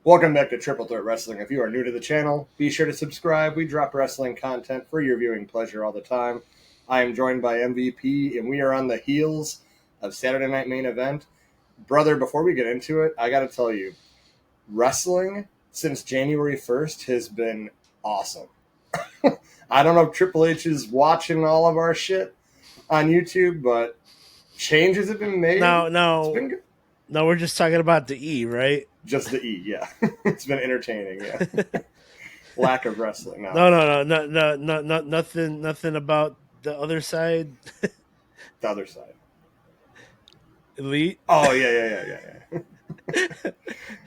Welcome back to Triple Threat Wrestling. If you are new to the channel, be sure to subscribe. We drop wrestling content for your viewing pleasure all the time. I am joined by MVP, and we are on the heels of Saturday Night Main Event. Brother, before we get into it, I got to tell you, wrestling since January 1st has been awesome. I don't know if Triple H is watching all of our shit on YouTube, but changes have been made. It's been good. No, we're just talking about the E, right? Just the E, yeah. It's been entertaining, yeah. Lack of wrestling. No, nothing about the other side. The other side. Elite. Oh, yeah.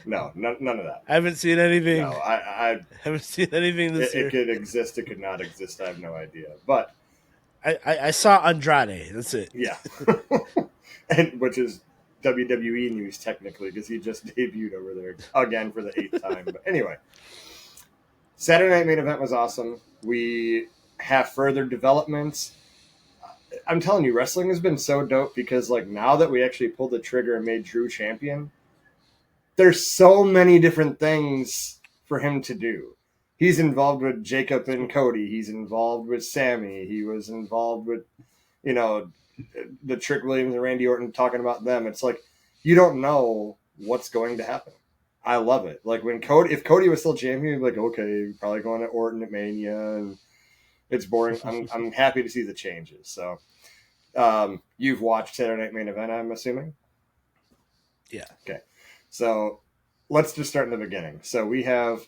No, none of that. I haven't seen anything. No, I haven't seen anything this year. It could exist, it could not exist. I have no idea. But I saw Andrade. That's it. Yeah. And which is WWE news technically because he just debuted over there again for the 8th time. But anyway, Saturday Night Main Event was awesome. We have further developments. I'm telling you, wrestling has been so dope because like now that we actually pulled the trigger and made Drew champion, there's so many different things for him to do. He's involved with Jacob and Cody. He's involved with Sammy. He was involved with, the Trick Williams and Randy Orton talking about them. It's like you don't know what's going to happen. I love it. Like if Cody was still champion, you'd be like, okay, probably going to Orton at Mania, and it's boring. I'm happy to see the changes. So, you've watched Saturday Night Main Event, I'm assuming. Yeah. Okay. So let's just start in the beginning. So we have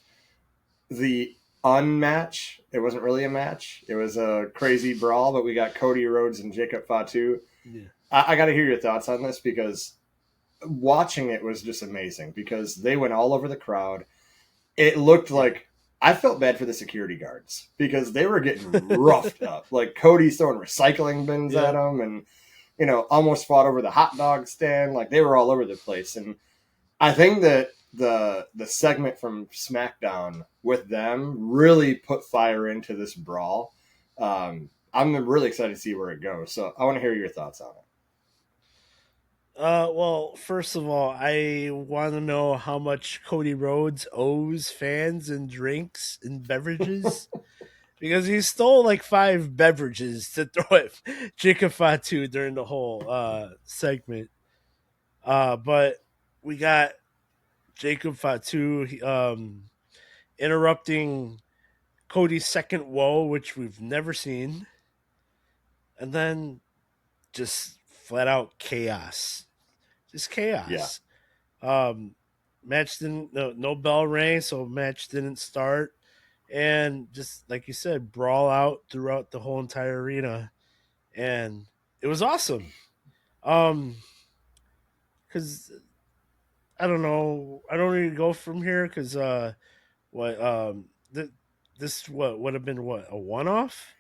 the unmatch. It wasn't really a match. It was a crazy brawl, but we got Cody Rhodes and Jacob Fatu. Yeah. I got to hear your thoughts on this because watching it was just amazing because they went all over the crowd. It looked like I felt bad for the security guards because they were getting roughed up. Like Cody's throwing recycling bins at them and, almost fought over the hot dog stand. Like they were all over the place. And I think that the segment from SmackDown with them really put fire into this brawl. I'm really excited to see where it goes. So I want to hear your thoughts on it. Well, first of all, I want to know how much Cody Rhodes owes fans in drinks and beverages. Because he stole like 5 beverages to throw at Jacob Fatu during the whole segment. But we got Jacob Fatu interrupting Cody's second woe, which we've never seen. And then just flat out chaos. Just chaos. Yeah. Match didn't, no bell rang, so match didn't start. And just like you said, brawl out throughout the whole entire arena. And it was awesome. Because I don't know. I don't need to go from here because this would have been a one-off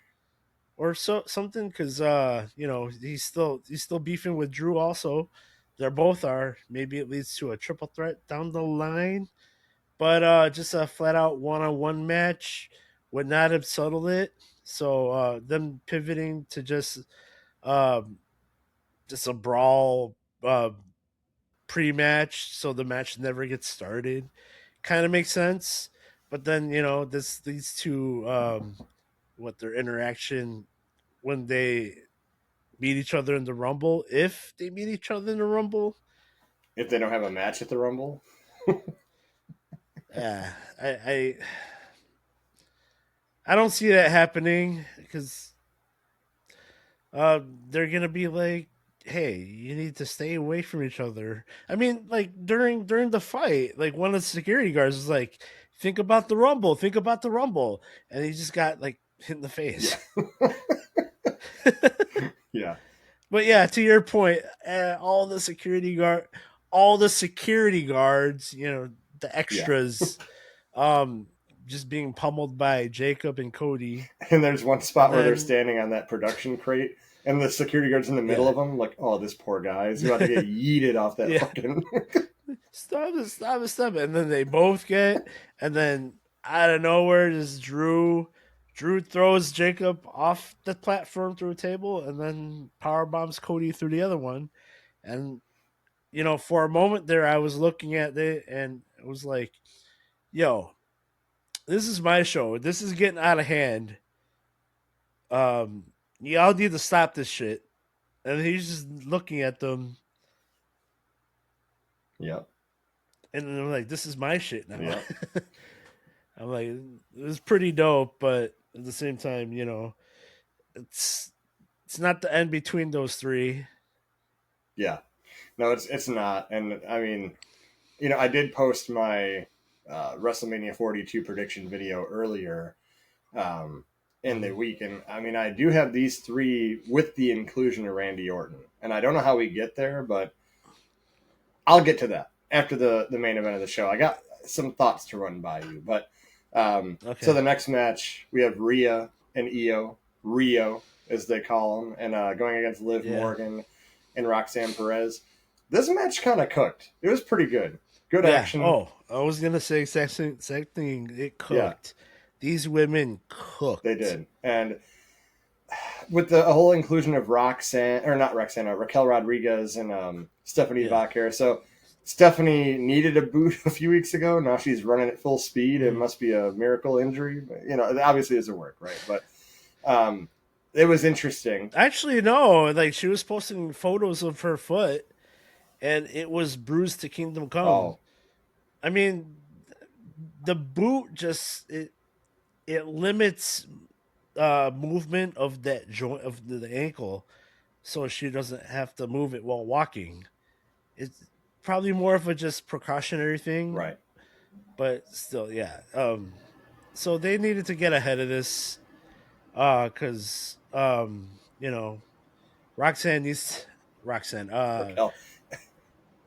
or something because he's still beefing with Drew also. They both are. Maybe it leads to a triple threat down the line. But just a flat out one-on-one match would not have settled it. So them pivoting to just a brawl pre-match, so the match never gets started, kind of makes sense. But then this leads to their interaction when they meet each other in the Rumble, if they meet each other in the Rumble. If they don't have a match at the Rumble. Yeah, I don't see that happening because they're gonna be like, hey, you need to stay away from each other. I mean, like during the fight, like one of the security guards was like, think about the Rumble, and he just got like hit in the face. Yeah. But yeah, to your point, all the security guards, the extras, just being pummeled by Jacob and Cody. And there's one spot where they're standing on that production crate, and the security guard's in the middle of them, like, oh, this poor guy is about to get yeeted off that fucking. Stop it. And then they both get, and then out of nowhere, just Drew throws Jacob off the platform through a table, and then power bombs Cody through the other one. And for a moment there, I was looking at it, and It was like, yo, this is my show. This is getting out of hand. Um, y'all need to stop this shit. And he's just looking at them, Yep. and I'm like, this is my shit now. Yep. I'm like, it was pretty dope, but at the same time, it's it's not the end between those three. Yeah. No, it's not. And I mean, I did post my WrestleMania 42 prediction video earlier in the week, and I mean, I do have these three with the inclusion of Randy Orton, and I don't know how we get there, but I'll get to that after the main event of the show. I got some thoughts to run by you, but Okay. so the next match we have Rhea and Rio as they call them, and going against Liv Morgan and Roxanne Perez. This match kind of cooked. It was pretty good. Good action. Oh, I was gonna say exact thing. It cooked. Yeah. These women cooked. They did, and with the whole inclusion of Raquel Rodriguez and Stephanie Vaquer. So Stephanie needed a boot a few weeks ago. Now she's running at full speed. It must be a miracle injury. Obviously it doesn't work, right? But it was interesting. Actually, no. Like, she was posting photos of her foot, and it was bruised to Kingdom Come. Oh. I mean, the boot just it limits movement of that joint of the ankle, so she doesn't have to move it while walking. It's probably more of a just precautionary thing, right? But still, yeah. So they needed to get ahead of this, because Roxanne needs Roxanne. Raquel.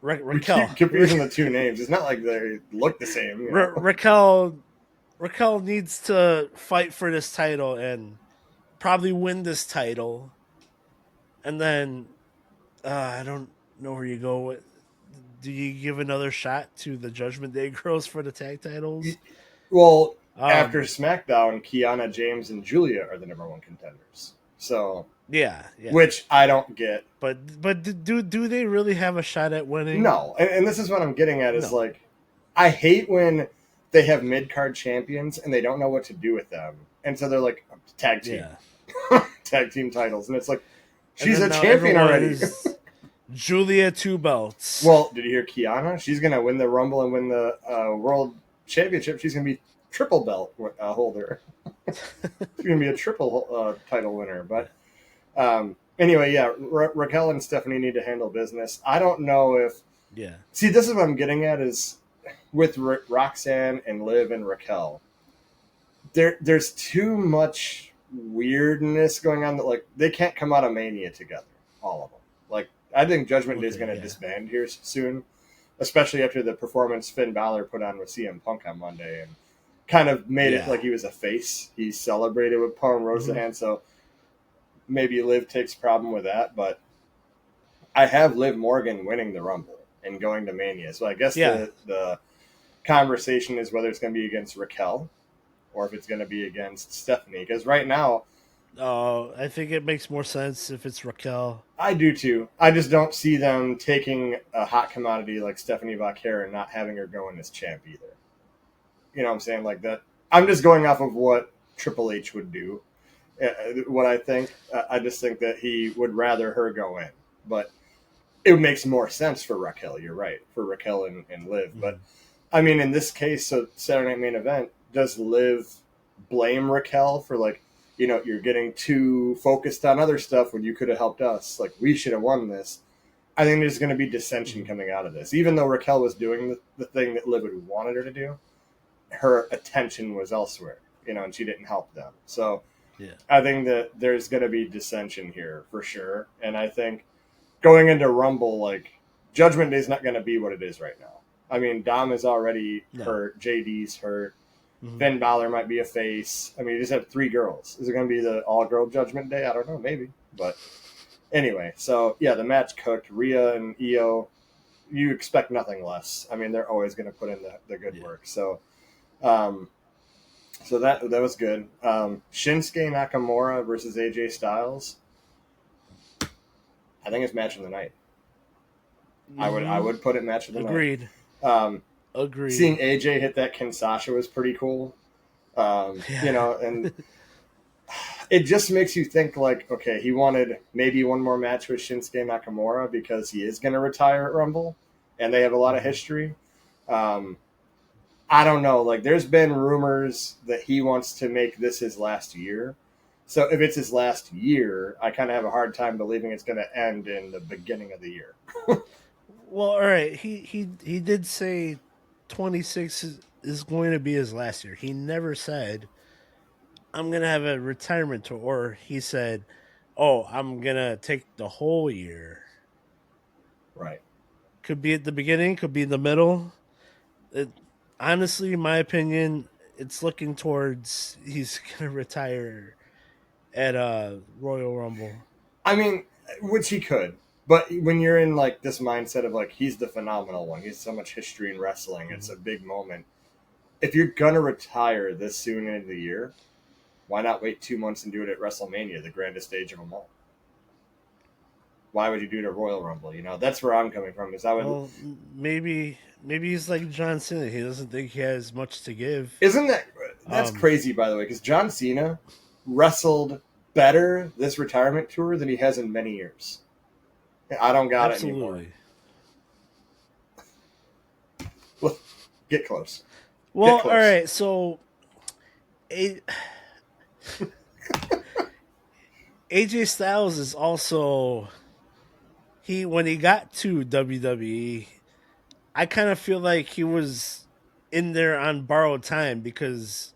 Raquel. We keep confusing the two names. It's not like they look the same. Raquel needs to fight for this title and probably win this title, and then I don't know where you go with. Do you give another shot to the Judgment Day girls for the tag titles? Well, after SmackDown, Kiana James and Julia are the number one contenders. So yeah. Which I don't get. But do they really have a shot at winning? No, and this is what I'm getting at is like, I hate when they have mid-card champions and they don't know what to do with them. And so they're like, tag team. Yeah. Tag team titles. And it's like, she's a champion already. Julia 2 belts. Well, did you hear Kiana? She's going to win the Rumble and win the World Championship. She's going to be triple belt holder. She's going to be a triple title winner. But anyway, yeah, Raquel and Stephanie need to handle business. I don't know if... Yeah. See, this is what I'm getting at is with Roxanne and Liv and Raquel, there's too much weirdness going on that, like, they can't come out of Mania together, all of them. Like, I think Judgment Day is going to disband here soon, especially after the performance Finn Balor put on with CM Punk on Monday and kind of made it like he was a face. He celebrated with Paul and Roseanne, so maybe Liv takes problem with that, but I have Liv Morgan winning the Rumble and going to Mania. So I guess the conversation is whether it's going to be against Raquel or if it's going to be against Stephanie. Because right now... I think it makes more sense if it's Raquel. I do too. I just don't see them taking a hot commodity like Stephanie Vaquer and not having her going as champ either. You know what I'm saying? Like that. I'm just going off of what Triple H would do. What I think. I just think that he would rather her go in. But it makes more sense for Raquel. You're right. For Raquel and Liv. Mm-hmm. But, I mean, in this case, so Saturday Night Main Event, does Liv blame Raquel for, like, you're getting too focused on other stuff when you could have helped us. Like, we should have won this. I think there's going to be dissension coming out of this. Even though Raquel was doing the thing that Liv wanted her to do, her attention was elsewhere, and she didn't help them. So I think that there's going to be dissension here for sure. And I think going into Rumble, like, Judgment Day is not going to be what it is right now. I mean, Dom is already hurt. JD's hurt. Mm-hmm. Finn Balor might be a face. I mean, you just have 3 girls. Is it going to be the all-girl Judgment Day? I don't know. Maybe. But anyway, so, yeah, the match cooked. Rhea and IYO, you expect nothing less. I mean, they're always going to put in the good work. So so that was good. Shinsuke Nakamura versus AJ Styles. I think it's match of the night. I would put it match of the night. Agreed. Agree. Seeing AJ hit that Kinshasa was pretty cool. Yeah. And it just makes you think like, okay, he wanted maybe one more match with Shinsuke Nakamura because he is going to retire at Rumble, and they have a lot of Mhm. history. Um, I don't know. Like, there's been rumors that he wants to make this his last year. So if it's his last year, I kind of have a hard time believing it's going to end in the beginning of the year. Well, all right. He did say 26 is going to be his last year. He never said I'm going to have a retirement tour, or he said, "Oh, I'm going to take the whole year." Right. Could be at the beginning, could be in the middle. It, honestly, in my opinion, it's looking towards he's going to retire at Royal Rumble. I mean, which he could. But when you're in like this mindset of like he's the phenomenal one, he has so much history in wrestling, it's Mhm. a big moment. If you're gonna retire this soon into the year, why not wait 2 months and do it at WrestleMania, the grandest stage of them all? Why would you do it at Royal Rumble? That's where I'm coming from. Is I would Well, maybe he's like John Cena. He doesn't think he has much to give. isn't that's Um, crazy by the way? Because John Cena wrestled better this retirement tour than he has in many years. I don't got it anymore. absolutely. Look, get close. Get Well, all close. right. So A- AJ Styles is also he when he got to WWE. I kind of feel like he was in there on borrowed time because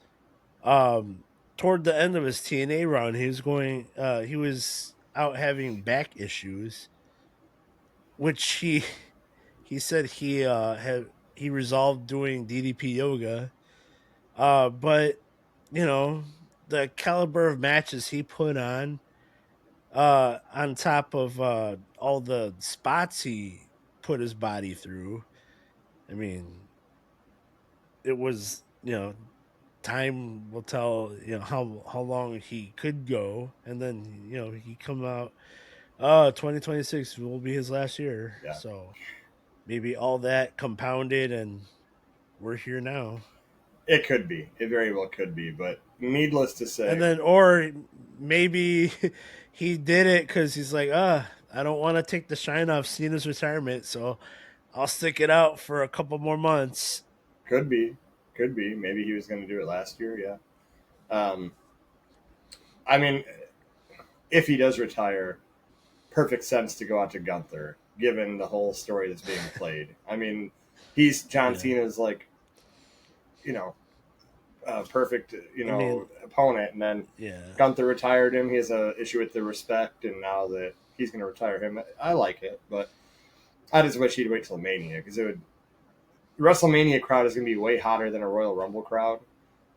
um toward the end of his TNA run, he was out having back issues, which he said he resolved doing DDP yoga. But you know, the caliber of matches he put on top of all the spots he put his body through. I mean, it was, time will tell, how long he could go, and then he come out. 2026 will be his last year, Yeah. so maybe all that compounded, and we're here now. It could be. It very well could be. But needless to And say, then, or maybe he did it because he's like, I don't want to take the shine off Cena's retirement, so I'll stick it out for a couple more months. could be. Could be. Maybe he was going to do it last year. Yeah. Um, I mean, if he does retire, perfect sense to go out to Gunther, given the whole story that's being played. I mean, he's John Yeah, Cena's like, you know, perfect, I mean, opponent. And then yeah, Gunther retired him. He has a issue with the respect. And now that he's going to retire him, I like it. But I just wish he'd wait till Mania because WrestleMania crowd is going to be way hotter than a Royal Rumble crowd.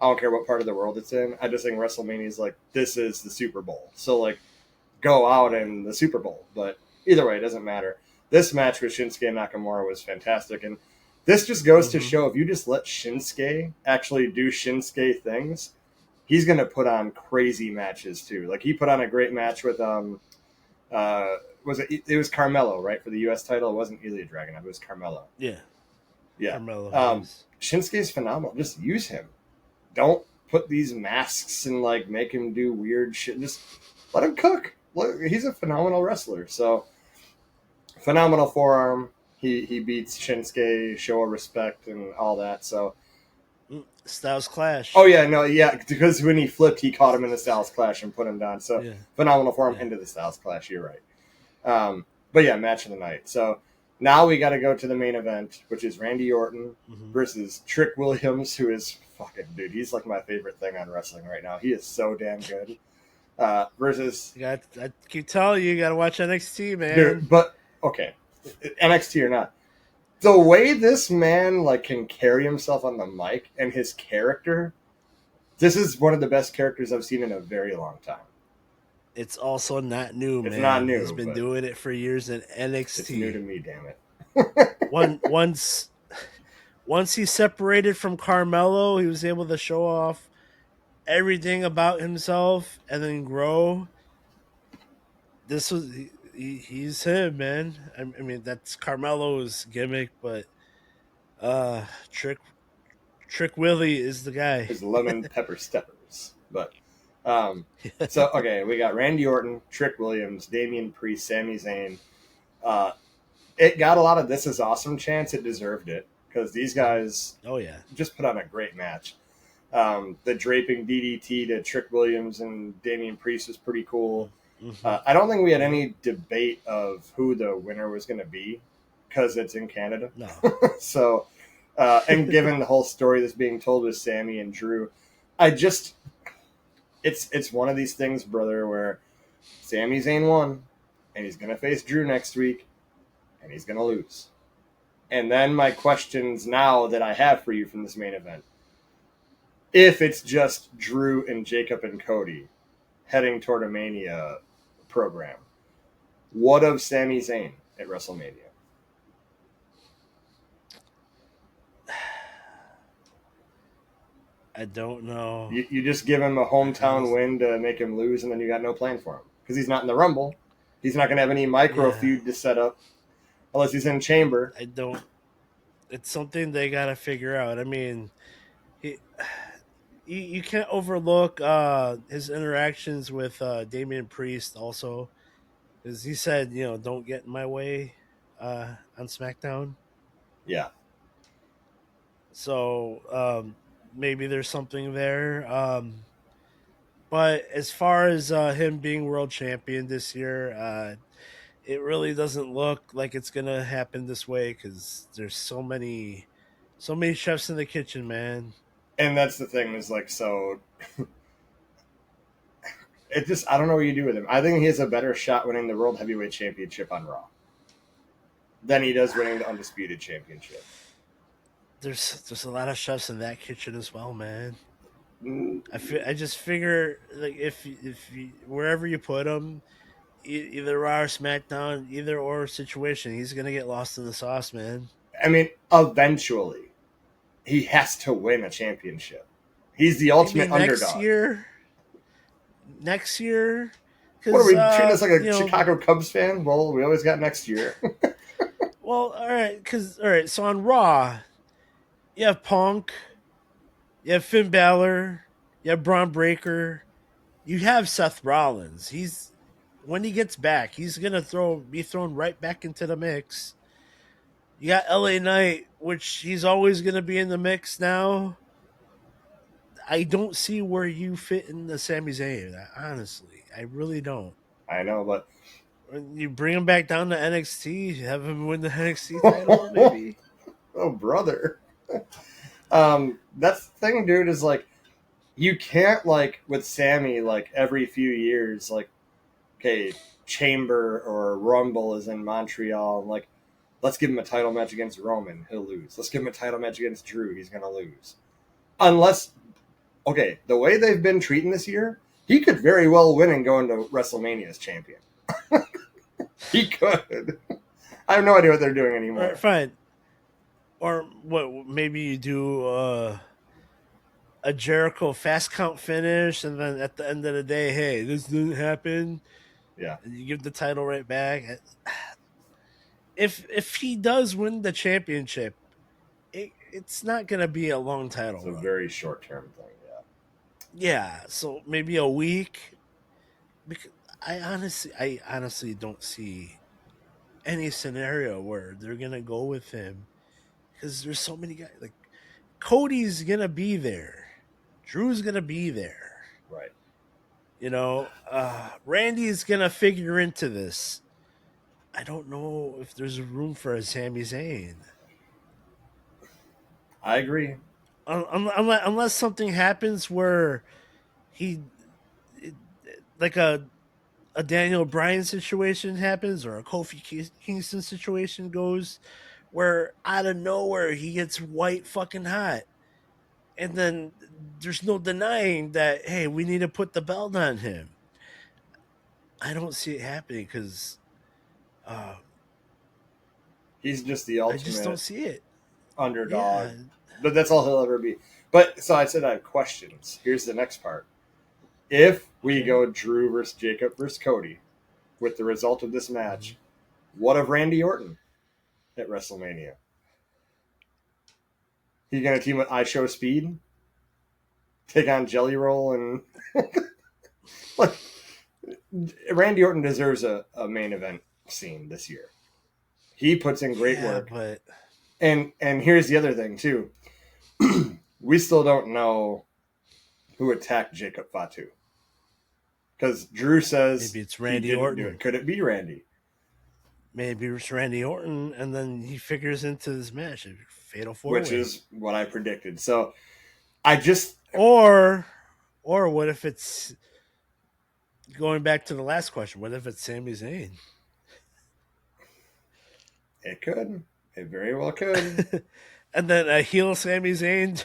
I don't care what part of the world it's in. I just think WrestleMania is like this is the Super Bowl. So like go out in the Super Bowl. But either way, it doesn't matter. This match with Shinsuke Nakamura was fantastic, and this just goes to hmm show if you just let Shinsuke actually do Shinsuke things, he's going to put on crazy matches too. Like he put on a great match with was it was Carmelo, right, for the US title. It wasn't Ilya Dragunov, it was Carmelo. yeah. Yeah. Carmelo Um Hayes. Shinsuke's phenomenal. Just use him. Don't put these masks and like make him do weird shit. Just let him cook. Look, he's a phenomenal wrestler. So phenomenal forearm. He beats Shinsuke, show of respect and all that. So Styles oh Clash. yeah, no, yeah, because when he flipped, he caught him in the Styles Clash and put him down. So Yeah, phenomenal for him yeah. into the Styles Clash. You're right. But yeah, match of the night. So now we got to go to the main event, which is Randy Orton hmm versus Trick Williams, who is fucking dude. He's like my favorite thing on wrestling right now. He is so damn good. Versus I keep telling you, you got to watch NXT, dude, man. but okay, NXT or not, the way this man like can carry himself on the mic and his character, this is one of the best characters I've seen in a very long time. It's also not new, It's not man. He's new, been but doing it for years in it's new to NXT. me. Damn it. One once he separated from Carmelo, he was able to show off everything about himself and then grow. This was he's him, man. I mean, that's Carmelo's gimmick, but Trick Willie is the guy. Is lemon pepper steppers. But so okay, we got Randy Orton, Trick Williams, Damian Priest, Sami Zayn. Uh, it got a lot of "This Is Awesome" chants. It deserved it because these guys Oh yeah. just put on a great match. The draping DDT to Trick Williams and Damian Priest was pretty cool. Mm-hmm. I don't think we had any debate of who the winner was going to be because it's in Canada. No. So, and given the whole story that's being told with Sammy and Drew, it's one of these things, brother, where Sami Zayn won, and he's going to face Drew next week, and he's going to lose. And then my questions now that I have for you from this main event. If it's just Drew and Jacob and Cody heading toward a Mania program, what of Sami Zayn at WrestleMania? I don't know. You just give him a hometown win to make him lose, and then you got no plan for him because he's not in the Rumble. He's not going to have any micro feud to set up unless he's in Chamber. I don't. It's something they got to figure out. I mean, you can't overlook his interactions with Damian Priest also, because he said, don't get in my way on SmackDown. Yeah. So maybe there's something there. But as far as him being world champion this year, it really doesn't look like it's gonna happen this way because there's so many chefs in the kitchen, man. And that's the thing is like, so it just, I don't know what you do with him. I think he has a better shot winning the World Heavyweight Championship on Raw than he does winning the Undisputed Championship. There's a lot of chefs in that kitchen as well, man. Mm. I just figure like if wherever you put him, either Raw or SmackDown, either or situation, he's gonna get lost in the sauce, man. I mean, eventually, he has to win a championship. He's the ultimate Maybe underdog. Next year. What are we treating us like a Chicago Cubs fan? Well, we always got next year. Well, all right. So on Raw, you have Punk, you have Finn Balor, you have Braun Breaker, you have Seth Rollins. When he gets back, he's gonna be thrown right back into the mix. You got LA Knight, which he's always gonna be in the mix now. I don't see where you fit in the Sami Zayn. Honestly, I really don't. I know, but You bring him back down to NXT, have him win the NXT title, maybe. Oh, brother. That's the thing, dude. Is like you can't like with Sammy like every few years, like okay, Chamber or Rumble is in Montreal, and like let's give him a title match against Roman, he'll lose. Let's give him a title match against Drew, he's gonna lose. Unless okay, the way they've been treating this year, he could very well win and go into WrestleMania as champion. He could. I have no idea what they're doing anymore. All right, fine. Or what? Maybe you do a Jericho fast count finish, and then at the end of the day, hey, this didn't happen. Yeah. And you give the title right back. If he does win the championship, it's not gonna be a long title. It's a very short term thing. Yeah. Yeah. So maybe a week. Because I honestly don't see any scenario where they're gonna go with him because there's so many guys. Like Cody's gonna be there, Drew's gonna be there, right? Randy's gonna figure into this. I don't know if there's room for a Sami Zayn. I agree. Unless something happens where he, like a Daniel Bryan situation happens or a Kofi Kingston situation goes where out of nowhere he gets white fucking hot. And then there's no denying that, hey, we need to put the belt on him. I don't see it happening because he's just the ultimate. I just don't see it. Underdog. Yeah. But that's all he'll ever be. But so I said I have questions. Here's the next part. If we go Drew versus Jacob versus Cody with the result of this match, what of Randy Orton at WrestleMania? He's gonna team with I Show Speed, take on Jelly Roll, and like Randy Orton deserves a main event scene this year. He puts in great work. But And here's the other thing too. We still don't know who attacked Jacob Fatu. Because Drew says maybe it's Randy he didn't Orton. do it. Could it be Randy? Maybe it's Randy Orton, and then he figures into this match, a fatal four-way. Which is what I predicted. So I just or what if it's going back to the last question? What if it's Sami Zayn? It could. It very well could. And then a heel Sami Zayn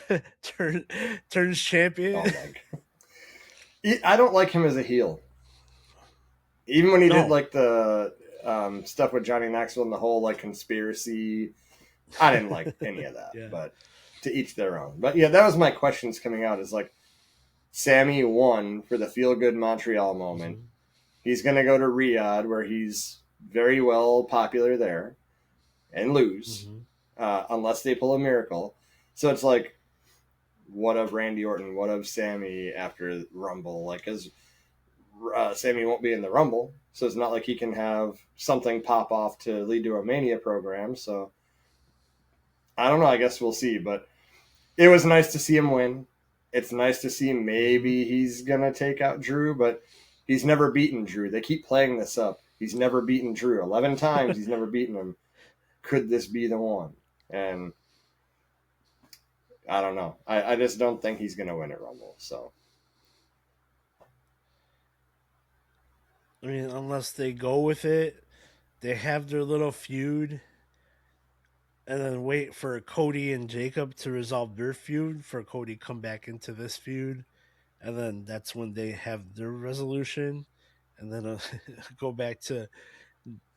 turns champion. Oh my God. I don't like him as a heel. Even when he did like the stuff with Johnny Knoxville and the whole like conspiracy, I didn't like any of that. Yeah. But to each their own. But yeah, that was my questions coming out. Is like Sammy won for the feel good Montreal moment. Mm-hmm. He's gonna go to Riyadh where he's very well popular there and lose. Mm-hmm. Unless they pull a miracle. So it's like, what of Randy Orton? What of Sammy after Rumble? Like, because Sammy won't be in the Rumble, so it's not like he can have something pop off to lead to a Mania program. So I don't know. I guess we'll see. But it was nice to see him win. It's nice to see maybe he's gonna take out Drew, but he's never beaten Drew. They keep playing this up. He's never beaten Drew. 11 times he's never beaten him. Could this be the one? And I don't know. I just don't think he's going to win at Rumble. So, I mean, unless they go with it, they have their little feud, and then wait for Cody and Jacob to resolve their feud, for Cody come back into this feud, and then that's when they have their resolution, and then go back to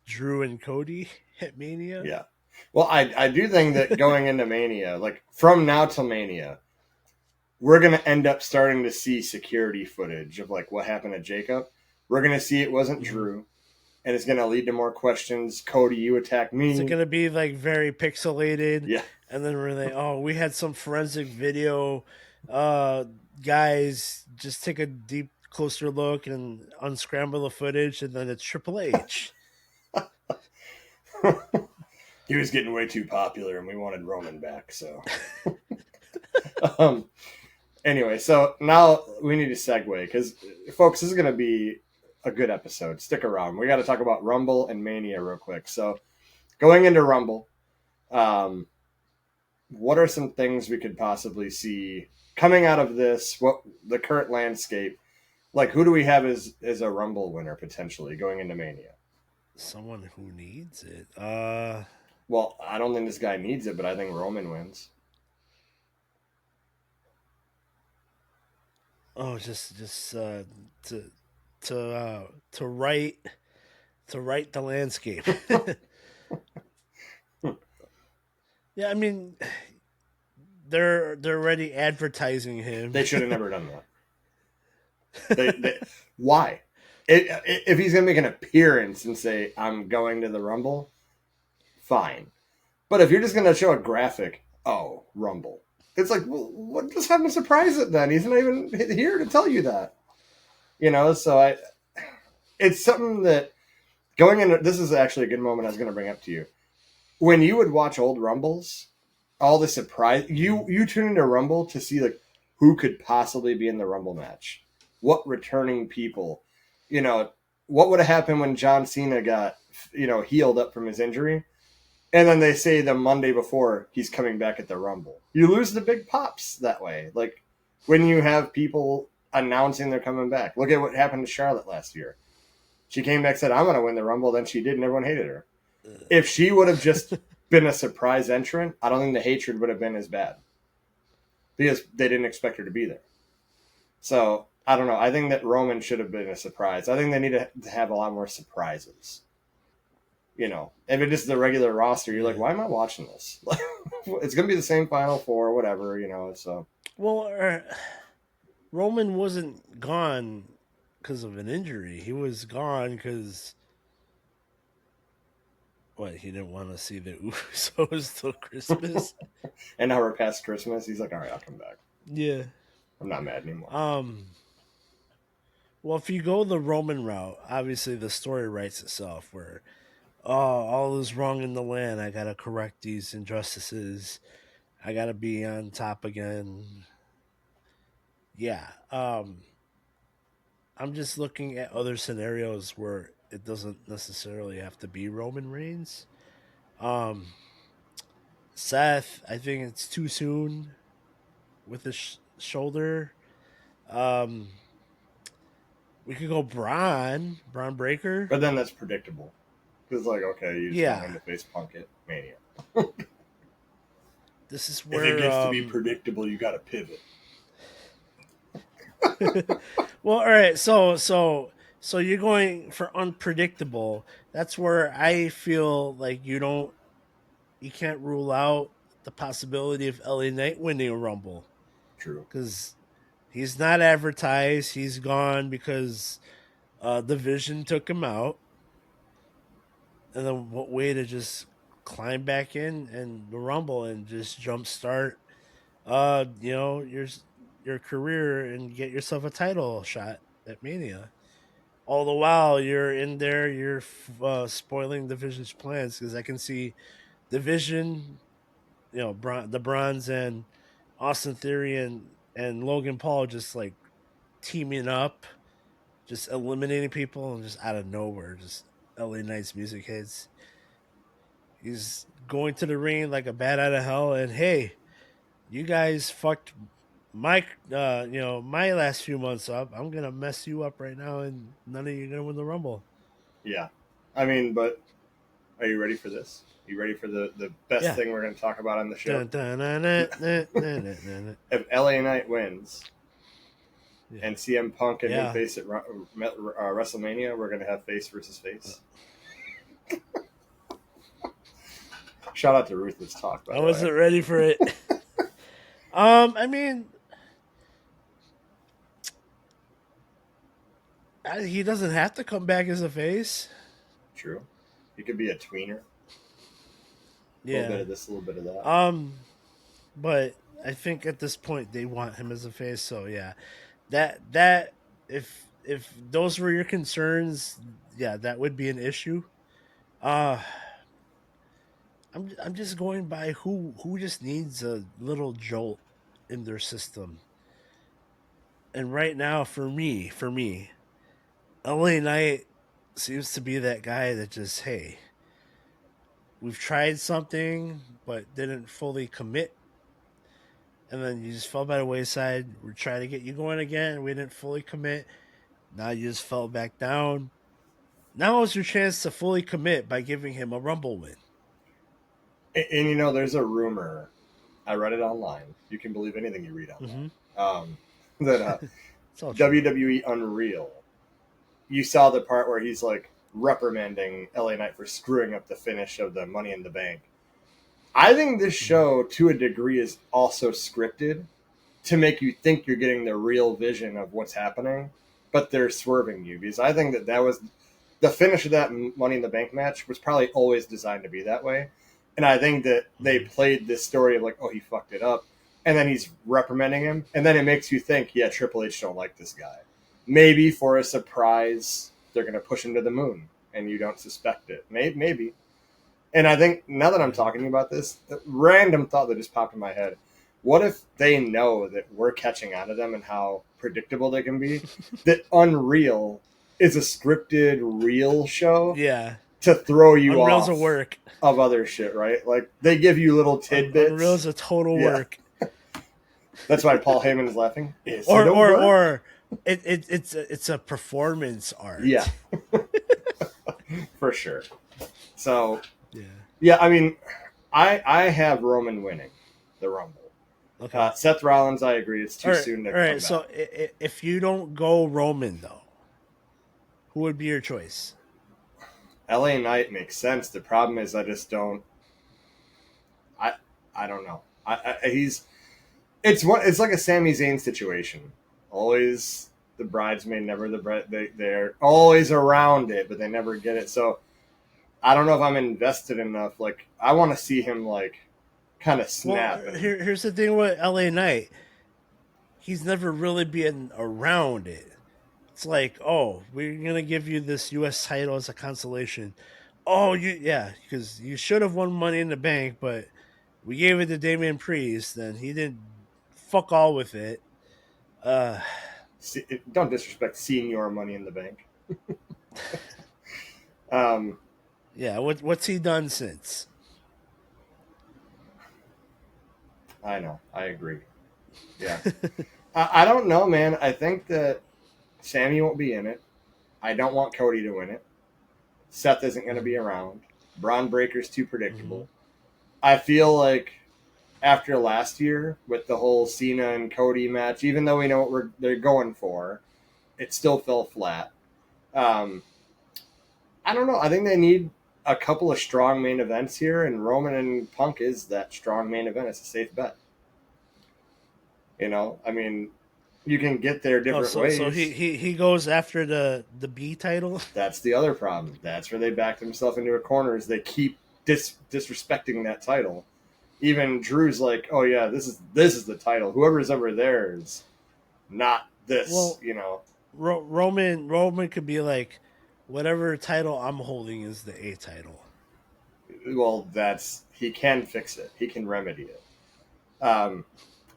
Drew and Cody at Mania. Yeah. Well, I do think that going into Mania, like from now till Mania, we're going to end up starting to see security footage of like what happened to Jacob. We're going to see it wasn't Drew, and it's going to lead to more questions. Cody, you attacked me. Is it going to be like very pixelated? Yeah. And then we had some forensic video. Guys, just take a deep, closer look and unscramble the footage, and then it's Triple H. He was getting way too popular, and we wanted Roman back. So, anyway, so now we need to segue because, folks, this is going to be a good episode. Stick around. We got to talk about Rumble and Mania real quick. So, going into Rumble, what are some things we could possibly see coming out of this? What the current landscape? Like, who do we have as a Rumble winner potentially going into Mania? Someone who needs it. Well, I don't think this guy needs it, but I think Roman wins. Oh, just to write the landscape. Yeah, I mean, they're already advertising him. They should have never done that. Why? If he's gonna make an appearance and say I'm going to the Rumble, fine. But if you're just gonna show a graphic, oh, Rumble, it's like, well, what? Just have him surprise it then. He's not even here to tell you that. So it's something that going into this is actually a good moment I was gonna bring up to you. When you would watch old Rumbles, all the surprise you tune into Rumble to see like who could possibly be in the Rumble match, what returning people, what would have happened when John Cena got healed up from his injury, and then they say the Monday before he's coming back at the Rumble. You lose the big pops that way, like when you have people announcing they're coming back. Look at what happened to Charlotte last year. She came back, said I'm going to win the Rumble, then she did, and everyone hated her. If she would have just been a surprise entrant, I don't think the hatred would have been as bad because they didn't expect her to be there. So, I don't know. I think that Roman should have been a surprise. I think they need to have a lot more surprises. If it is the regular roster, you're like, why am I watching this? It's going to be the same Final Four or whatever, so. Well, Roman wasn't gone because of an injury. He was gone because What, he didn't want to see the Usos till Christmas? And now we're past Christmas. He's like, all right, I'll come back. Yeah. I'm not mad anymore. Well, if you go the Roman route, obviously the story writes itself. Where all is wrong in the land. I gotta correct these injustices. I gotta be on top again. Yeah. I'm just looking at other scenarios where it doesn't necessarily have to be Roman Reigns. Um, Seth, I think it's too soon with his shoulder. Um, we could go Braun Breaker. But then that's predictable. Because, like, okay, you just want him Yeah, to face Punk at Mania. this is where If it gets to be predictable, you got to pivot. well, all right. So you're going for unpredictable. That's where I feel like you can't rule out the possibility of LA Knight winning a Rumble True. because he's not advertised. He's gone because the Vision took him out, and then what way to just climb back in and the Rumble and just jumpstart, your career and get yourself a title shot at Mania. All the while you're in there, you're spoiling the Vision's plans because I can see the Vision, the Bronze and Austin Theory and Logan Paul just like teaming up, just eliminating people, and just out of nowhere, just LA Knight's music hits. He's going to the ring like a bat out of hell, and hey, you guys fucked my last few months up. I'm gonna mess you up right now, and none of you are gonna win the Rumble. Yeah. I mean, but are you ready for this? You ready for the best thing we're going to talk about on the show? If LA Knight wins and CM Punk and him face at WrestleMania, we're going to have face versus face. Shout out to Ruthless Talk. I wasn't ready for it. I mean, he doesn't have to come back as a face. True. He could be a tweener. Yeah. A little bit of this, a little bit of that. But I think at this point they want him as a face. So yeah, that if those were your concerns, yeah, that would be an issue. I'm just going by who just needs a little jolt in their system. And right now, for me, LA Knight seems to be that guy that just, hey, we've tried something but didn't fully commit, and then you just fell by the wayside. We're trying to get you going again. We didn't fully commit. Now you just fell back down. Now is your chance to fully commit by giving him a Rumble win. And there's a rumor. I read it online. You can believe anything you read online. That WWE Unreal. You saw the part where he's like reprimanding LA Knight for screwing up the finish of the Money in the Bank. I think this show, to a degree, is also scripted to make you think you're getting the real vision of what's happening, but they're swerving you, because I think that was the finish of that Money in the Bank match was probably always designed to be that way. And I think that they played this story of like, oh, he fucked it up, and then he's reprimanding him, and then it makes you think, yeah, Triple H don't like this guy. Maybe for a surprise, they're going to push him to the moon, and you don't suspect it. Maybe. And I think, now that I'm talking about this, a random thought that just popped in my head. What if they know that we're catching on to them and how predictable they can be? That Unreal is a scripted real show? Yeah. To throw you Unreal's off a work. Of other shit, right? Like, they give you little tidbits. Unreal's a total work. That's why Paul Heyman is laughing. Or it's a performance art. Yeah. For sure. So, I mean, I have Roman winning the Rumble. Okay. Seth Rollins, I agree. It's too soon to come back. So if you don't go Roman, though, who would be your choice? LA Knight makes sense. The problem is I just don't. I don't know. It's like a Sami Zayn situation. Always the bridesmaid, never the bride. They're always around it, but they never get it. So I don't know if I'm invested enough. Like, I want to see him like kind of Well, snap. And here's the thing with LA Knight. He's never really been around it. It's like, oh, we're gonna give you this U.S. title as a consolation. Oh, yeah, because you should have won Money in the Bank, but we gave it to Damian Priest, and he didn't fuck all with it. Uh, don't disrespect Senior Money in the Bank. Um, yeah, what's he done since? I know. I agree. Yeah. I don't know, man. I think that Sammy won't be in it. I don't want Cody to win it. Seth isn't going to be around. Braun Breaker's too Mm-hmm. predictable. I feel like after last year with the whole Cena and Cody match, even though we know what they're going for, it still fell flat. Um, I don't know. I think they need a couple of strong main events here, and Roman and Punk is that strong main event. It's a safe bet. I mean, you can get there Oh, different so ways. he goes after the B title. That's the other problem. That's where they backed themselves into a corner. Is they keep disrespecting that title. Even Drew's like, "Oh yeah, this is the title. Whoever's ever there is not this." Well, Roman could be like, whatever title I'm holding is the A title. Well, he can fix it. He can remedy it. Um,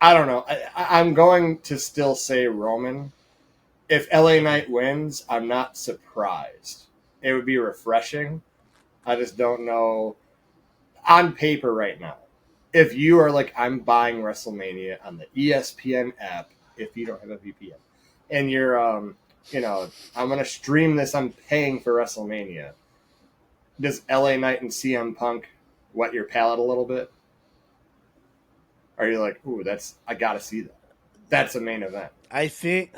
I don't know. I'm going to still say Roman. If LA Knight wins, I'm not surprised. It would be refreshing. I just don't know on paper right now. If you are like, I'm buying WrestleMania on the ESPN app, if you don't have a VPN, and you're, I'm going to stream this, I'm paying for WrestleMania. Does LA Knight and CM Punk wet your palate a little bit? Are you like, ooh, I got to see that? That's a main event. I think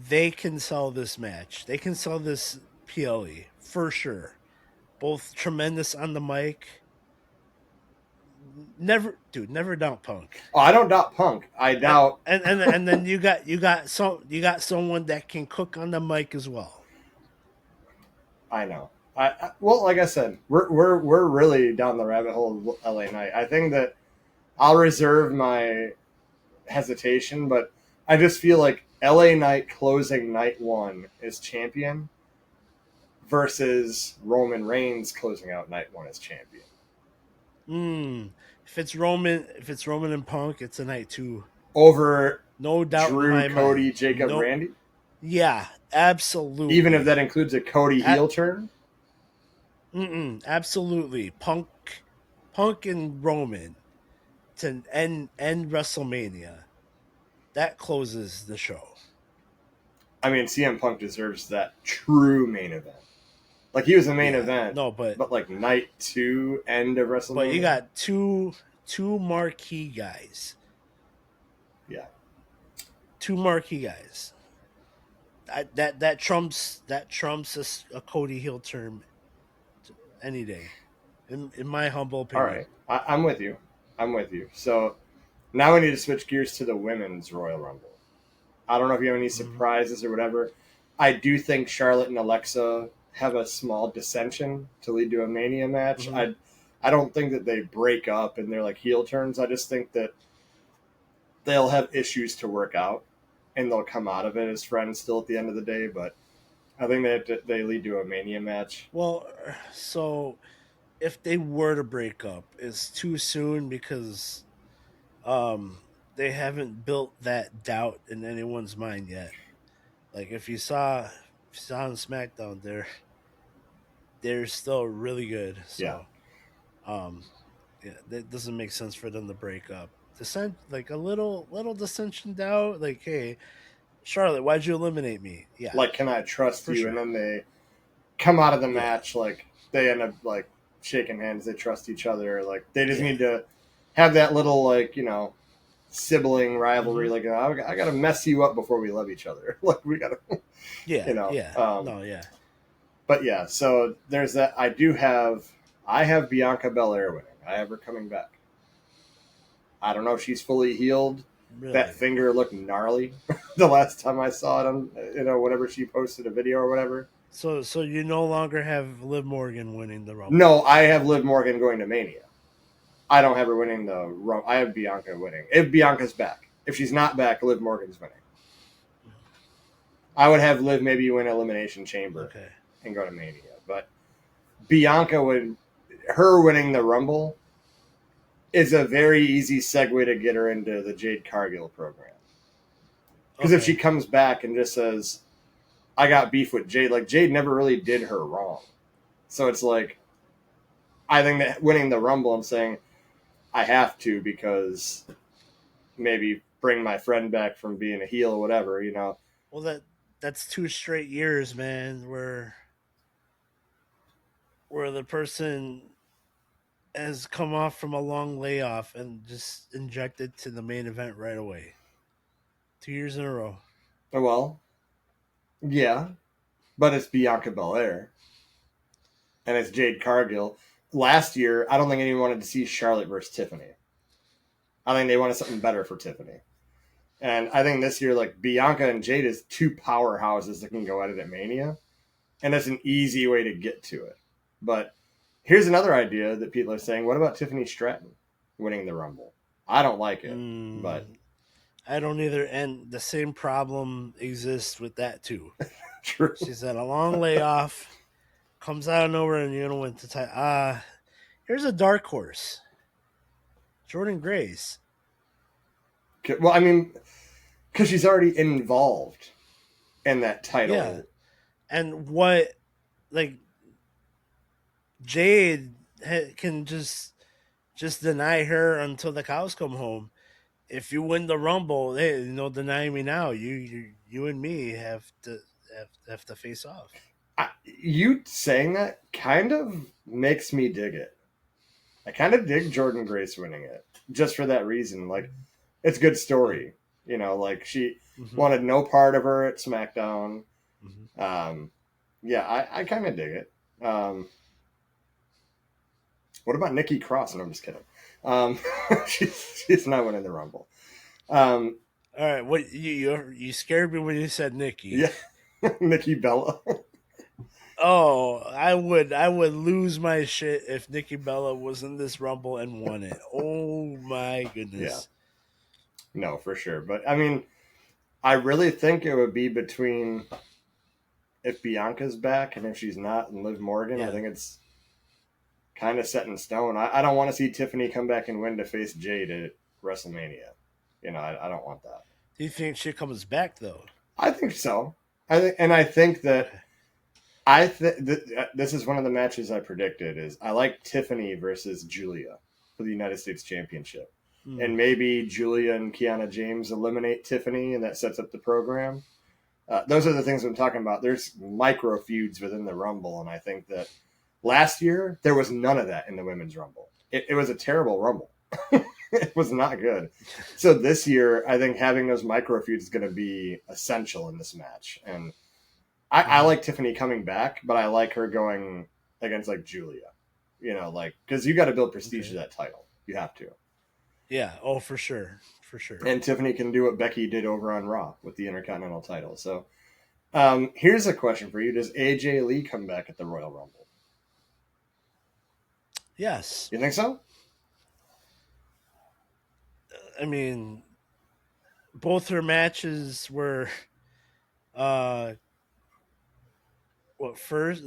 they can sell this match. They can sell this PLE for sure. Both tremendous on the mic. Never doubt Punk. Oh, I don't doubt Punk. I doubt. And then you got someone that can cook on the mic as well. I know. Well, like I said, we're really down the rabbit hole of LA Knight. I think that I'll reserve my hesitation, but I just feel like LA Knight closing night one as champion versus Roman Reigns closing out night one as champion. If it's Roman and Punk, it's a night two. Over No doubt in Drew, my Cody, mind. Jacob, No, Randy. yeah, Even if absolutely. that includes a Cody At, heel turn. absolutely. Punk and Roman to end WrestleMania. That closes the show. I mean, CM Punk deserves that true main event. Like he was the main Yeah, event, no, but like night two, end of but you WrestleMania. got two marquee guys. Yeah. Two marquee guys. That trumps a Cody heel term any day, in my humble All opinion. right. I'm with you. I'm with you. So now we need to switch gears to the women's Royal Rumble. I don't know if you have any Mm-hmm. surprises or whatever. I do think Charlotte and Alexa have a small dissension to lead to a Mania match. Mm-hmm. I don't think that they break up and they're like heel turns. I just think that they'll have issues to work out and they'll come out of it as friends still at the end of the day. But I think they lead to a Mania match. Well, so if they were to break up, it's too soon because um they haven't built that doubt in anyone's mind yet. Like if you saw on SmackDown, they're still really good. Yeah. So um yeah, that doesn't make sense for them to break up. Dissent like a little dissension doubt, like, hey, Charlotte, why'd you eliminate me? Yeah, Like, can I trust for you? And sure. then they come out of the Yeah. match like they end up like shaking hands. They trust each other. Like they just Yeah. need to have that little sibling Hmm. rivalry. Like I got to mess you up before we love each other. Like we got to, Yeah. you know. Yeah. No. Yeah. But yeah, so there's that. I have Bianca Belair winning. I have her coming back. I don't know if she's fully healed. That Really. finger looked gnarly the last time I saw it on, whenever she posted a video or whatever. So you no longer have Liv Morgan winning the Rumble. No, I have Liv Morgan going to Mania. I don't have her winning the Rumble. I have Bianca winning. If Bianca's back. If she's not back, Liv Morgan's winning. I would have Liv maybe win Elimination Chamber and go to Mania. But Bianca would, her winning the Rumble is a very easy segue to get her into the Jade Cargill program. Because if she comes back and just says, I got beef with Jade, like Jade never really did her wrong. So it's like, I think that winning the Rumble and saying, I have to because maybe bring my friend back from being a heel or whatever, you know. Well, that's 2 straight years, man, where the person has come off from a long layoff and just injected to the main event right away. 2 years in a row. Well, yeah, but it's Bianca Belair and it's Jade Cargill. Last year, I don't think anyone wanted to see Charlotte versus Tiffany. I think they wanted something better for Tiffany. And I think this year, like, Bianca and Jade is 2 powerhouses that can go at it at Mania. And that's an easy way to get to it. But here's another idea that people are saying. What about Tiffany Stratton winning the Rumble? I don't like it, but I don't either. And the same problem exists with that, too. True. She's had a long layoff, comes out of nowhere, and you don't win the title. Here's a dark horse. Jordynne Grace. Well, I mean, because she's already involved in that title. Yeah. And what, like, Jade can just deny her until the cows come home. If you win the Rumble, hey, deny me now. You and me have to face off. You saying that kind of makes me dig it. I kind of dig Jordynne Grace winning it just for that reason. Like, it's a good story. You know, like she wanted no part of her at SmackDown. Yeah, I kind of dig it. What about Nikki Cross? No, I'm just kidding. She's not winning the Rumble. All right, what you scared me when you said Nikki. Yeah, Nikki Bella. Oh, I would lose my shit if Nikki Bella was in this Rumble and won it. Oh my goodness. Yeah. No, for sure. But I mean, I really think it would be between if Bianca's back and if she's not and Liv Morgan. I think it's kind of set in stone. I don't want to see Tiffany come back and win to face Jade at WrestleMania. You know, I don't want that. Do you think she comes back though? I think so. I think that this is one of the matches I predicted. Is I like Tiffany versus Julia for the United States Championship, and maybe Julia and Kiana James eliminate Tiffany, and that sets up the program. Those are the things I'm talking about. There's micro feuds within the Rumble, and I think that last year there was none of that in the Women's Rumble. It was a terrible Rumble. It was not good. So this year, I think having those micro feuds is going to be essential in this match, and I like Tiffany coming back, but I like her going against like Julia, you know, like because you got to build prestige to that title. You have to. Yeah. Oh, for sure. For sure. And Tiffany can do what Becky did over on Raw with the Intercontinental title. So here's a question for you. Does AJ Lee come back at the Royal Rumble? Yes. You think so? I mean, both her matches were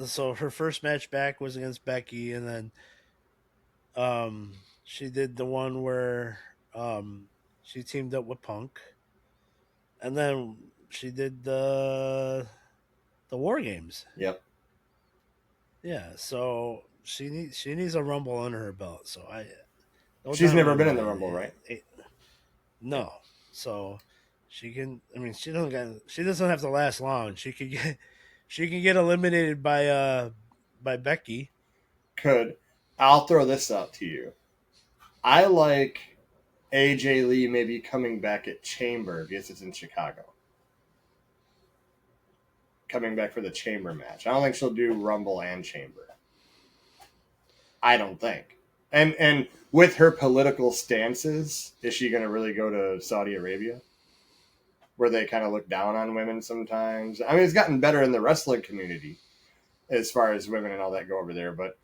so her first match back was against Becky, and then she did the one where she teamed up with Punk, and then she did the War Games. Yep. Yeah, so she needs a Rumble under her belt. So she's never been in the Rumble, right? No, so she can. I mean, she doesn't have to last long. She can get eliminated by Becky. I'll throw this out to you. I like AJ Lee maybe coming back at Chamber because it's in Chicago. Coming back for the Chamber match. I don't think she'll do Rumble and Chamber. I don't think. And with her political stances, is she going to really go to Saudi Arabia? Where they kind of look down on women sometimes. I mean, it's gotten better in the wrestling community. as far as women and all that go over there. But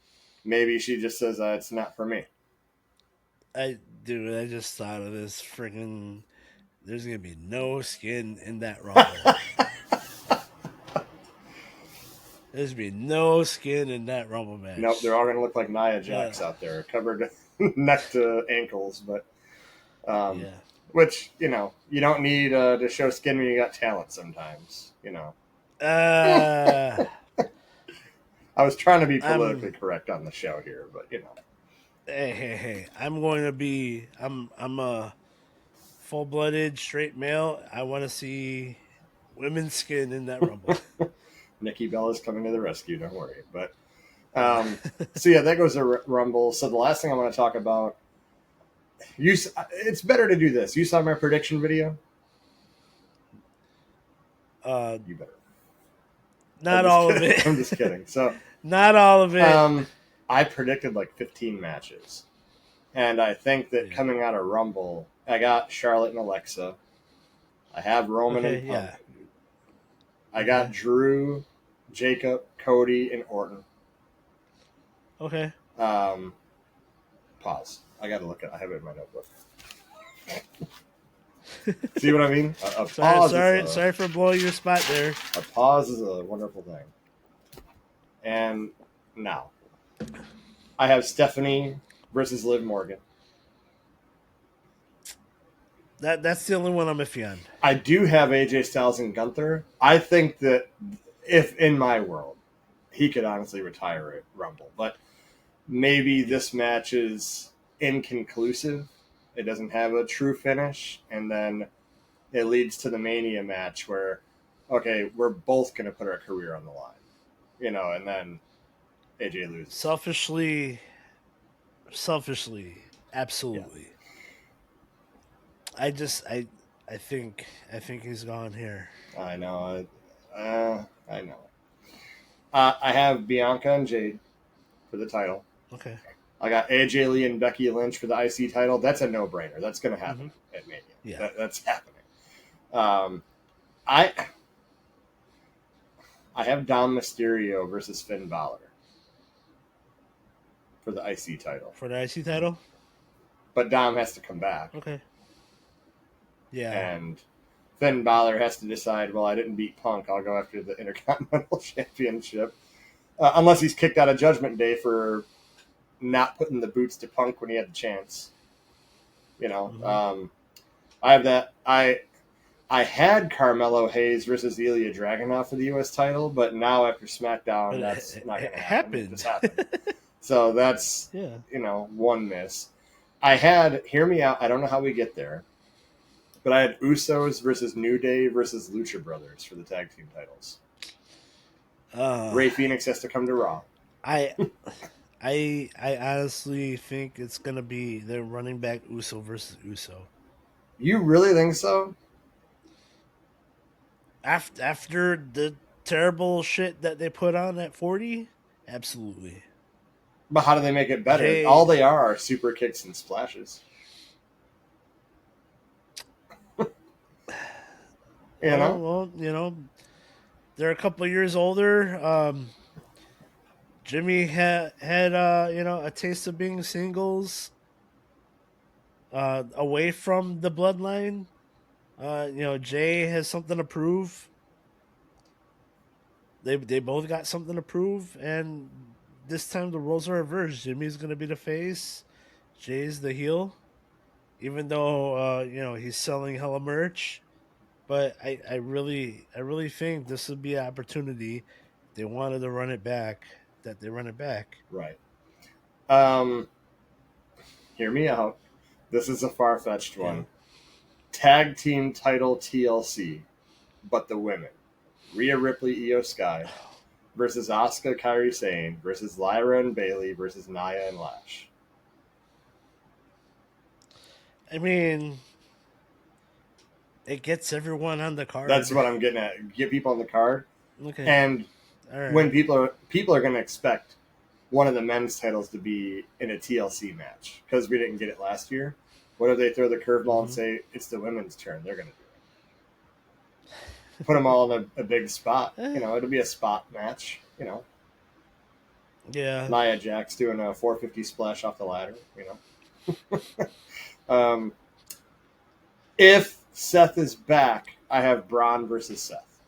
maybe she just says it's not for me. I just thought of this freaking. There's gonna be no skin in that rumble. There's gonna be no skin in that rumble Nope, they're match. all going to look like Nia Jax out there, covered neck to ankles. But Yeah. which you don't need to show skin when you got talent. Sometimes Uh, I was trying to be politically I'm. correct on the show here, but Hey. I'm going to be. I'm a full-blooded straight male. I want to see women's skin in that rumble. Nikki Bella's coming to the rescue. Don't worry. But Yeah. so yeah, that goes to Rumble. So the last thing I want to talk about, it's better to do this. You saw my prediction video. You better. Not all of kidding. it. I'm just kidding. So not all of it. I predicted like 15 matches, and I think that coming out of Rumble, I got Charlotte and Alexa. I have Roman and Punk. Yeah. I got Drew, Jacob, Cody, and Orton. Okay. Pause. I got to look at. I have it in my notebook. See what I mean? A pause. Sorry for blowing your spot there. A pause is a wonderful thing. And now, I have Stephanie versus Liv Morgan. That's the only one I'm iffy on. I do have AJ Styles and Gunther. I think that if in my world, he could honestly retire at Rumble, but maybe this match is inconclusive. It doesn't have a true finish, and then it leads to the Mania match where, okay, we're both going to put our career on the line, and then AJ loses. Selfishly, absolutely. Yeah. I think he's gone here. I know. I know. I have Bianca and Jade for the title. Okay. I got AJ Lee and Becky Lynch for the IC title. That's a no-brainer. That's going to happen at Mania. Yeah, that's happening. I have Dom Mysterio versus Finn Balor for the IC title. For the IC title? But Dom has to come back. Okay. Yeah. And Finn Balor has to decide, well, I didn't beat Punk. I'll go after the Intercontinental Championship. Unless he's kicked out of Judgment Day for not putting the boots to Punk when he had the chance. I have that. I had Carmelo Hayes versus Ilya Dragunov for the U.S. title, but now after SmackDown, that's not going to happen. It just happened. So that's, one miss. I had, hear me out, I don't know how we get there, but I had Usos versus New Day versus Lucha Brothers for the tag team titles. Ray Phoenix has to come to Raw. I honestly think it's going to be the running back Uso versus Uso. You really think so? After the terrible shit that they put on at 40? Absolutely. But how do they make it better? All they are super kicks and splashes. Well, they're a couple of years older. Jimmy had a taste of being singles away from the bloodline. Jay has something to prove. They both got something to prove, and this time the roles are reversed. Jimmy's going to be the face, Jay's the heel, even though he's selling hella merch. But I really think this would be an opportunity. If they wanted to run it back, that they run it back. Right. Hear me out. This is a far-fetched one. Yeah. Tag team title TLC, but the women. Rhea Ripley IYO SKY versus Asuka Kairi Sane versus Lyra and Bayley versus Nia and Lash. I mean, it gets everyone on the card. That's what I'm getting at. Get people on the card. Okay. And when people are going to expect one of the men's titles to be in a TLC match because we didn't get it last year. What if they throw the curveball and say it's the women's turn? They're going to do it. Put them all in a big spot. It'll be a spot match. Yeah. Nia Jax doing a 450 splash off the ladder. Um, if Seth is back, I have Braun versus Seth.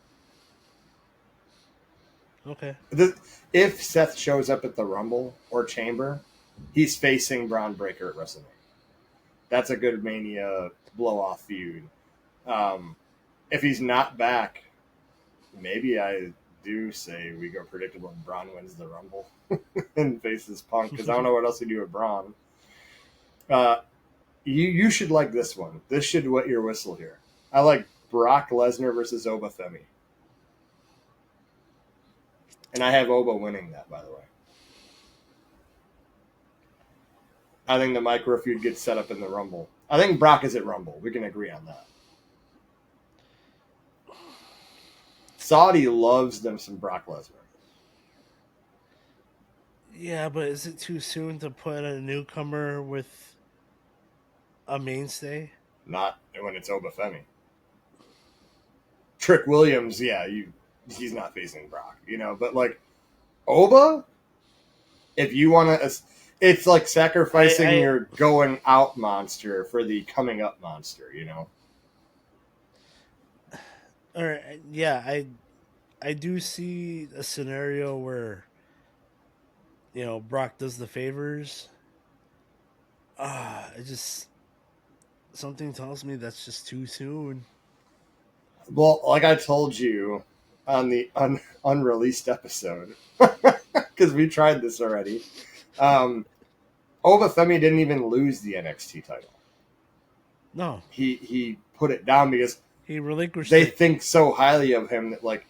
Okay. If Seth shows up at the Rumble or Chamber, he's facing Braun Breaker at WrestleMania. That's a good Mania blow-off feud. If he's not back, maybe I do say we go predictable and Braun wins the Rumble and faces Punk, because I don't know what else to do with Braun. You should like this one. This should wet your whistle here. I like Brock Lesnar versus Oba Femi. And I have Oba winning that, by the way. I think the micro feud gets set up in the Rumble. I think Brock is at Rumble. We can agree on that. Saudi loves them some Brock Lesnar. Yeah, but is it too soon to put a newcomer with a mainstay? Not when it's Oba Femi. Trick Williams, yeah, he's not facing Brock, but like Oba, if you want to, it's like sacrificing your going out monster for the coming up monster, Or yeah, I do see a scenario where Brock does the favors. It just something tells me that's just too soon. Well, like I told you on the unreleased episode, because we tried this already. Oba Femi didn't even lose the NXT title. No, he put it down because he relinquished. They think so highly of him that like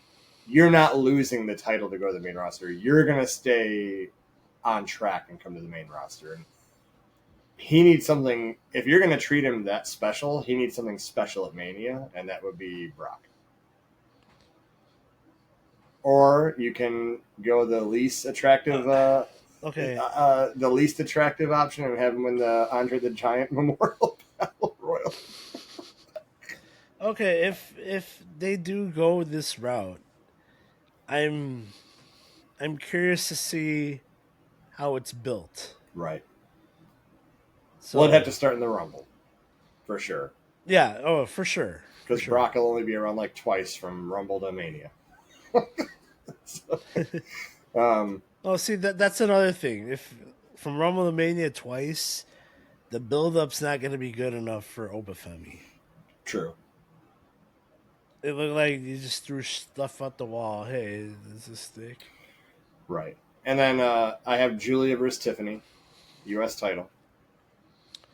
you're not losing the title to go to the main roster. You're gonna stay on track and come to the main roster. And he needs something. If you're gonna treat him that special, he needs something special at Mania, and that would be Brock. Or you can go the least attractive. Okay. The least attractive option and have him win the Andre the Giant Memorial Battle Royal. Okay, if they do go this route, I'm curious to see how it's built. Right. So we'll have to start in the Rumble, for sure. Yeah. Oh, for sure. Because Brock will only be around like twice from Rumble to Mania. Oh, see that's another thing. If from Rumble to Mania twice, the build-up's not going to be good enough for Oba Femi. True. It looked like you just threw stuff at the wall. Hey, does this stick? Right. And then I have Julia versus Tiffany, U.S. title.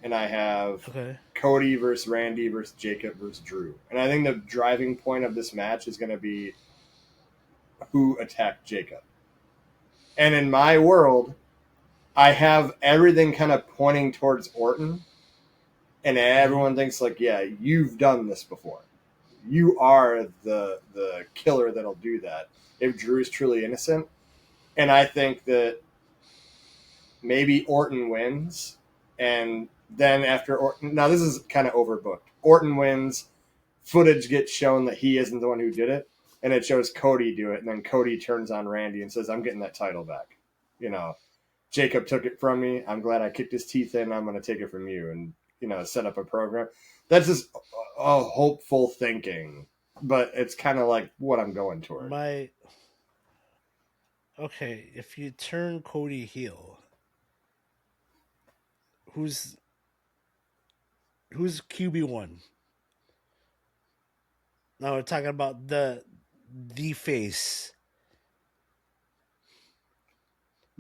And I have Cody versus Randy versus Jacob versus Drew. And I think the driving point of this match is going to be who attacked Jacob. And in my world, I have everything kind of pointing towards Orton. And everyone thinks like, yeah, you've done this before. You are the killer that'll do that if Drew's truly innocent. And I think that maybe Orton wins. And then after Orton, now this is kind of overbooked. Orton wins, footage gets shown that he isn't the one who did it, and it shows Cody do it, and then Cody turns on Randy and says, I'm getting that title back. Jacob took it from me. I'm glad I kicked his teeth in. I'm going to take it from you and, set up a program. That's just a hopeful thinking, but it's kind of like what I'm going toward. Okay, if you turn Cody heel, who's QB1? Now we're talking about the face.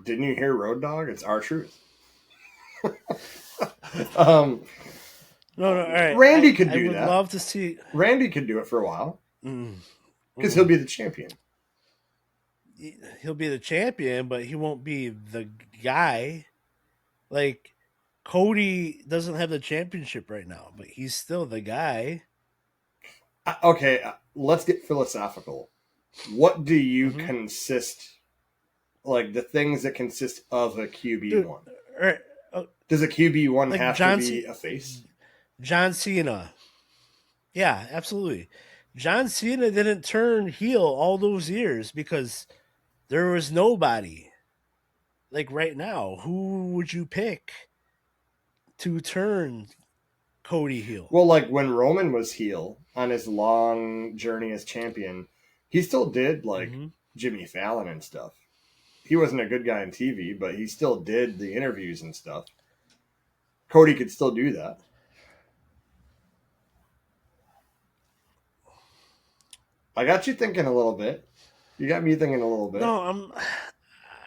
Didn't you hear Road Dogg? It's our truth. No, all right. Randy could do that. I would love to see. Randy could do it for a while. Because he'll be the champion. He'll be the champion, but he won't be the guy. Like, Cody doesn't have the championship right now, but he's still the guy. Okay, let's get philosophical. What do you consist, like the things that consist of a QB1? Does a QB1 like have to be a face? John Cena. Yeah, absolutely. John Cena didn't turn heel all those years because there was nobody. like right now, who would you pick to turn Cody heel? Well, like when Roman was heel on his long journey as champion, he still did like Mm-hmm. Jimmy Fallon and stuff. He wasn't a good guy on TV, but he still did the interviews and stuff. Cody could still do that. I got you thinking a little bit. You got me thinking a little bit. No,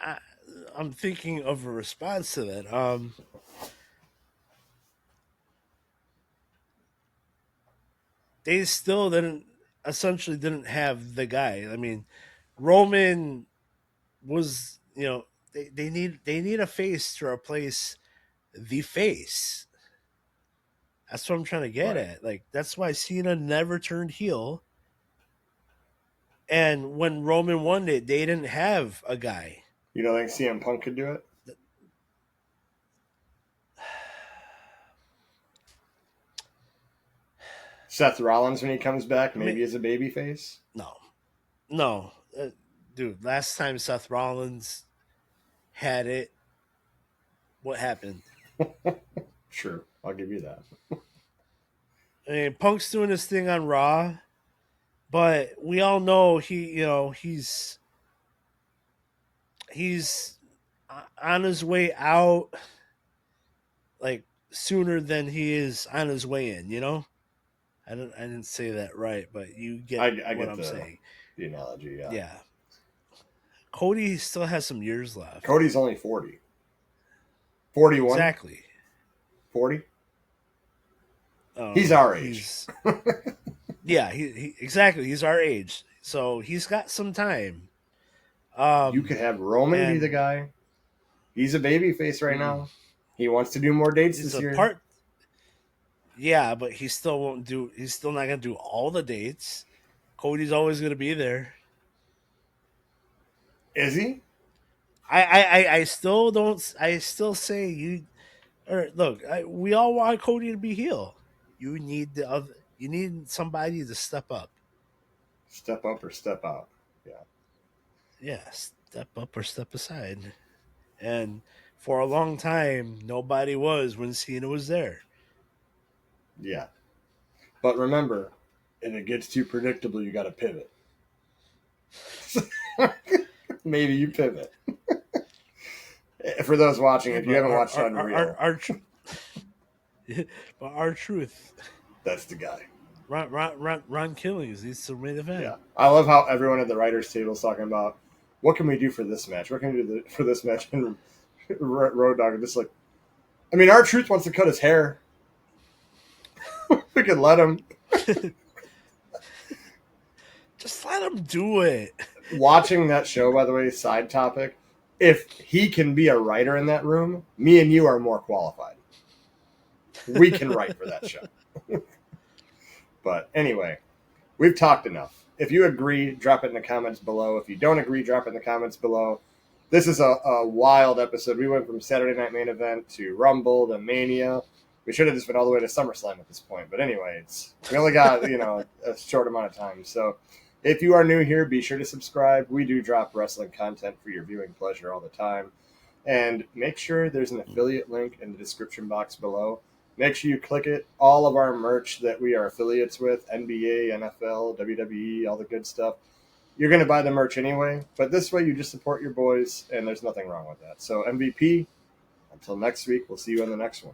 I, I'm thinking of a response to that. They still didn't have the guy. I mean, Roman was, they need a face to replace the face. That's what I'm trying to get Right. at. Like that's why Cena never turned heel. And when Roman won it, they didn't have a guy. You don't think CM Punk could do it? Seth Rollins when he comes back, maybe as a babyface? No, dude. Last time Seth Rollins had it, what happened? Sure, I'll give you that. I mean, Punk's doing his thing on Raw, but we all know he's on his way out like sooner than he is on his way in. I didn't say that right, but you get I what get I'm saying. the analogy, yeah. Yeah, Cody still has some years left. Cody's only 40. 41? Exactly. 40? He's our age. Yeah, he exactly. He's our age, so he's got some time. You could have Roman be the guy. He's a babyface right now. He wants to do more dates this year. Yeah, but he still won't do. He's still not going to do all the dates. Cody's always going to be there. Is he? I still don't. I still say you. Or look, we all want Cody to be heel. You need the other. You need somebody to step up. Step up or step out. Yeah. Yeah, step up or step aside. And for a long time, nobody was when Cena was there. Yeah. But remember, if it gets too predictable, you got to pivot. Maybe you pivot. For those watching, if you haven't watched Unreal, but our truth, that's the guy. Ron Killings needs to main event. Yeah, I love how everyone at the writers' table is talking about what can we do for this match. What can we do for this match? And Road Dogg just like, I mean, our truth wants to cut his hair. We could let him. Just let him do it. Watching that show, by the way, side topic. If he can be a writer in that room, me and you are more qualified. We can write for that show. But anyway, we've talked enough. If you agree, drop it in the comments below. If you don't agree, drop it in the comments below. This is a wild episode. We went from Saturday Night Main Event to Rumble to Mania. We should have just been all the way to SummerSlam at this point. But anyway, we only got a short amount of time. So if you are new here, be sure to subscribe. We do drop wrestling content for your viewing pleasure all the time. And make sure there's an affiliate link in the description box below. Make sure you click it. All of our merch that we are affiliates with, NBA, NFL, WWE, all the good stuff, you're going to buy the merch anyway. But this way you just support your boys, and there's nothing wrong with that. So MVP, until next week, we'll see you on the next one.